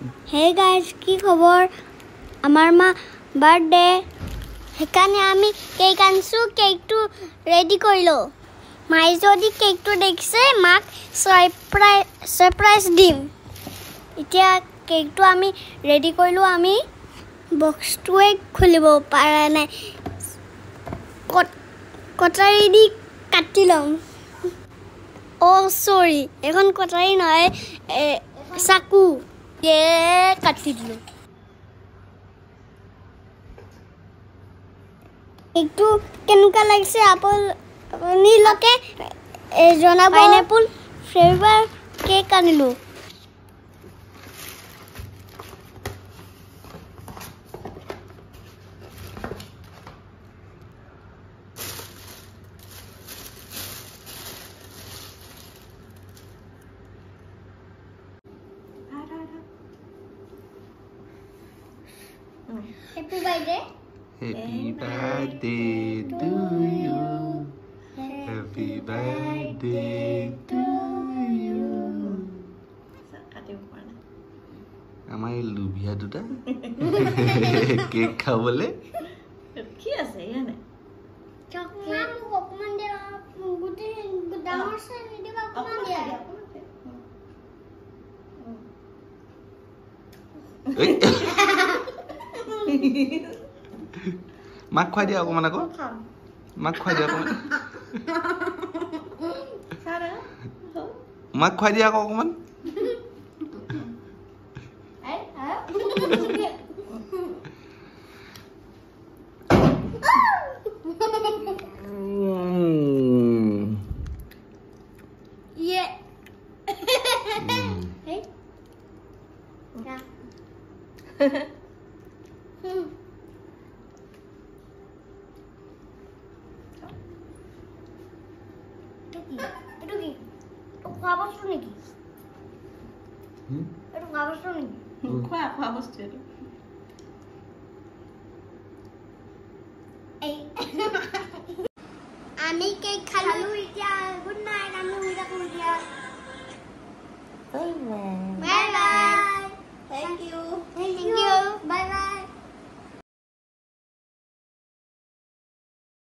Hey guys, কি খবৰ? আমাৰ মা বাৰ্থডে সেইকাৰণে আমি কেক আনছো কেকটো ৰেডি কৰিলো মাই যদি কেকটো দেখিছে মাক সাৰপ্ৰাইজ দিম এতিয়া কেকটো আমি ৰেডি কৰিলো আমি বক্সটোৱে খুলিব পাৰা নাই কটাৰী দি কাটি লম ও সৰি এখন কটাৰী নহয় চাকু ये কাটি দিলো একটু কেনেকা লাগছে আপুনি লোকে জনাব পাইনাপল ফ্লেভাৰ কেক আনিলো Happy birthday. Happy birthday to you. Happy birthday to you. Amai lubia duta. Cake khawale. Ki ase yane? Chocolate. Namu kokman de guti damar se ni de kokman dia. Mak khoai dia aku mana ko? Mak khoai dia aku mana? Sara? Mak khoai dia aku mana? Yeah. Hey. Yeah. Itu ki. Apa bos ni ki? Itu apa bos ni? Khwa bostu etu. Ei. Ami cake khalu itia good night amu ida kudia. Bye bye.